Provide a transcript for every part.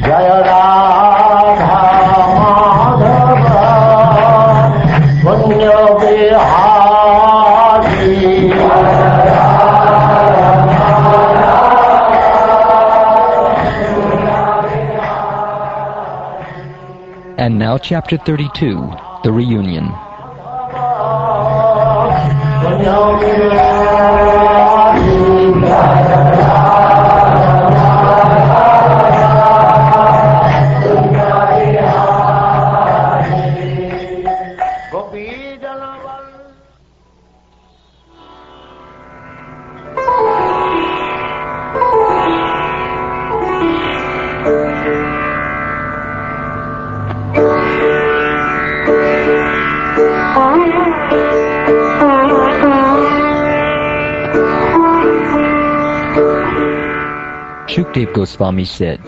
Jaya Radha Madhava Punya Vihari. And now chapter 32, the reunion. Shukdev Goswami said,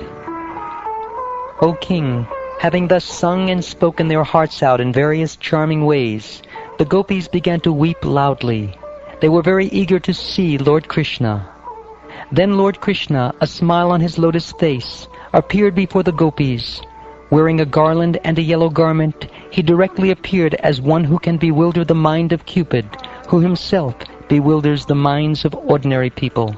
O King, having thus sung and spoken their hearts out in various charming ways, the gopis began to weep loudly. They were very eager to see Lord Krishna. Then Lord Krishna, a smile on his lotus face, appeared before the gopis. Wearing a garland and a yellow garment, he directly appeared as one who can bewilder the mind of Cupid, who himself bewilders the minds of ordinary people.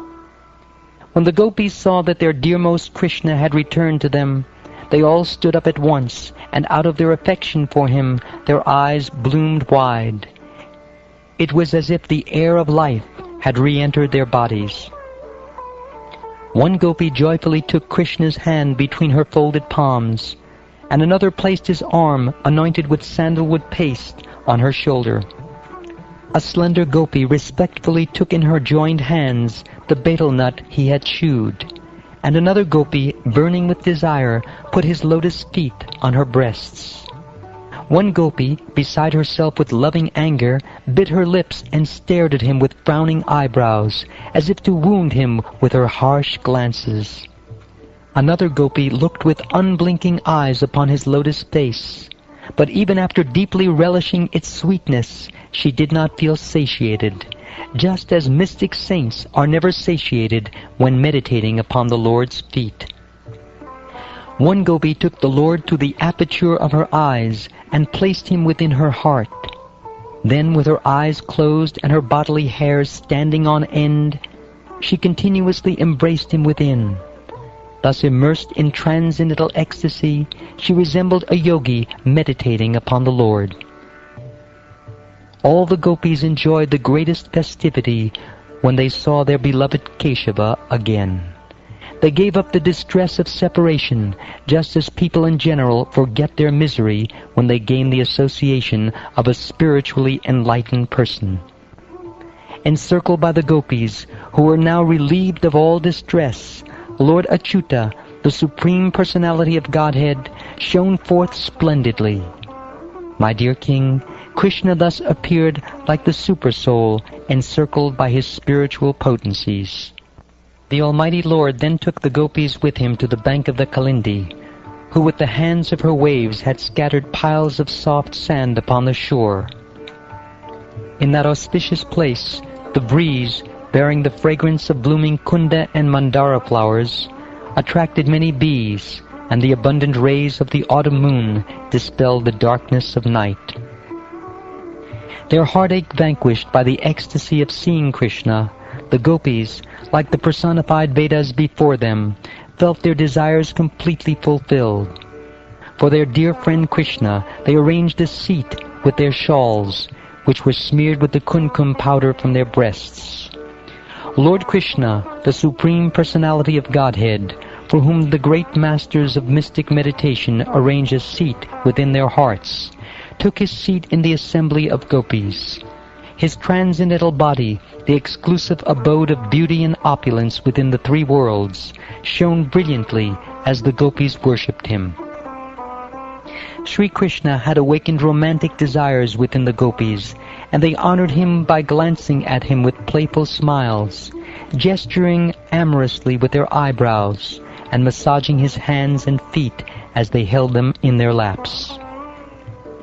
When the gopis saw that their dearmost Krishna had returned to them, they all stood up at once, and out of their affection for him, their eyes bloomed wide. It was as if the air of life had re-entered their bodies. One gopi joyfully took Krishna's hand between her folded palms, and another placed his arm, anointed with sandalwood paste, on her shoulder. A slender gopi respectfully took in her joined hands the betel nut he had chewed, and another gopi, burning with desire, put his lotus feet on her breasts. One gopi, beside herself with loving anger, bit her lips and stared at him with frowning eyebrows, as if to wound him with her harsh glances. Another gopi looked with unblinking eyes upon his lotus face, but even after deeply relishing its sweetness, she did not feel satiated, just as mystic saints are never satiated when meditating upon the Lord's feet. One gopi took the Lord to the aperture of her eyes and placed him within her heart. Then, with her eyes closed and her bodily hairs standing on end, she continuously embraced him within. Thus immersed in transcendental ecstasy, she resembled a yogi meditating upon the Lord. All the gopis enjoyed the greatest festivity when they saw their beloved Keshava again. They gave up the distress of separation, just as people in general forget their misery when they gain the association of a spiritually enlightened person. Encircled by the gopis, who were now relieved of all distress, Lord Achyuta, the Supreme Personality of Godhead, shone forth splendidly. My dear King, Krishna thus appeared like the Supersoul, encircled by his spiritual potencies. The Almighty Lord then took the gopis with him to the bank of the Kalindi, who with the hands of her waves had scattered piles of soft sand upon the shore. In that auspicious place, the breeze, bearing the fragrance of blooming kunda and mandara flowers, attracted many bees, and the abundant rays of the autumn moon dispelled the darkness of night. Their heartache vanquished by the ecstasy of seeing Krishna, the gopis, like the personified Vedas before them, felt their desires completely fulfilled. For their dear friend Krishna, they arranged a seat with their shawls, which were smeared with the kumkum powder from their breasts. Lord Krishna, the Supreme Personality of Godhead, for whom the great masters of mystic meditation arrange a seat within their hearts, took his seat in the assembly of gopis. His transcendental body, the exclusive abode of beauty and opulence within the three worlds, shone brilliantly as the gopis worshipped him. Sri Krishna had awakened romantic desires within the gopis, and they honored him by glancing at him with playful smiles, gesturing amorously with their eyebrows, and massaging his hands and feet as they held them in their laps.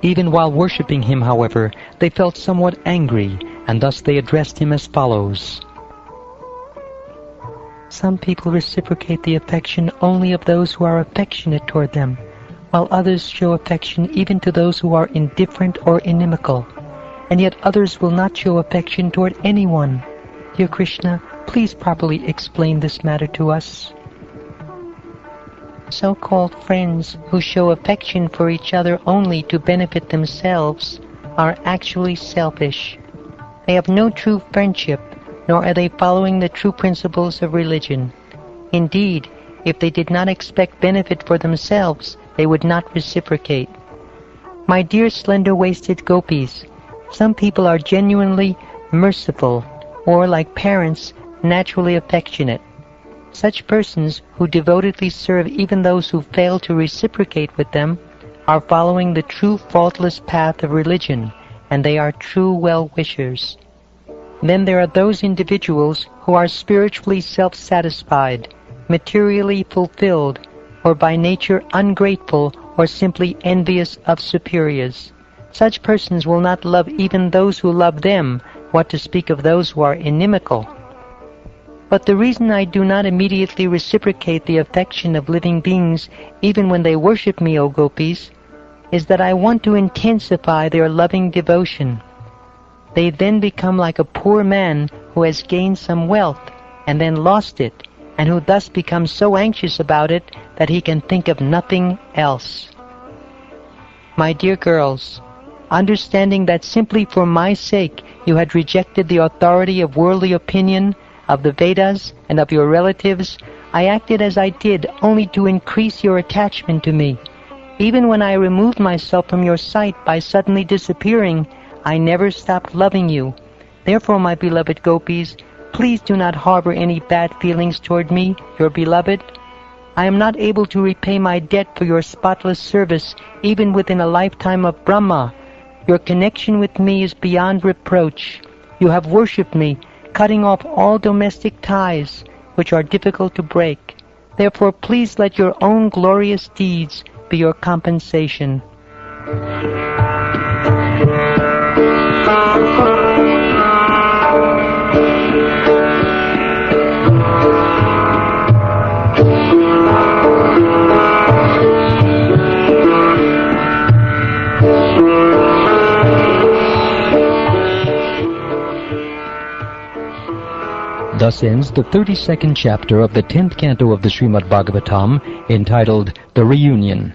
Even while worshipping him, however, they felt somewhat angry, and thus they addressed him as follows. Some people reciprocate the affection only of those who are affectionate toward them, while others show affection even to those who are indifferent or inimical, and yet others will not show affection toward anyone. Dear Krishna, please properly explain this matter to us. So-called friends who show affection for each other only to benefit themselves are actually selfish. They have no true friendship, nor are they following the true principles of religion. Indeed, if they did not expect benefit for themselves, they would not reciprocate. My dear slender-waisted gopis, some people are genuinely merciful, or like parents, naturally affectionate. Such persons who devotedly serve even those who fail to reciprocate with them are following the true faultless path of religion, and they are true well-wishers. Then there are those individuals who are spiritually self-satisfied, materially fulfilled, or by nature ungrateful or simply envious of superiors. Such persons will not love even those who love them, what to speak of those who are inimical. But the reason I do not immediately reciprocate the affection of living beings, even when they worship me, O gopis, is that I want to intensify their loving devotion. They then become like a poor man who has gained some wealth and then lost it, and who thus becomes so anxious about it that he can think of nothing else. My dear girls, understanding that simply for my sake you had rejected the authority of worldly opinion, of the Vedas, and of your relatives, I acted as I did only to increase your attachment to me. Even when I removed myself from your sight by suddenly disappearing, I never stopped loving you. Therefore, my beloved gopis, please do not harbor any bad feelings toward me, your beloved. I am not able to repay my debt for your spotless service, even within a lifetime of Brahma. Your connection with me is beyond reproach. You have worshipped me, cutting off all domestic ties, which are difficult to break. Therefore, please let your own glorious deeds be your compensation. Thus ends the 32nd chapter of the 10th canto of the Srimad Bhagavatam, entitled The Reunion.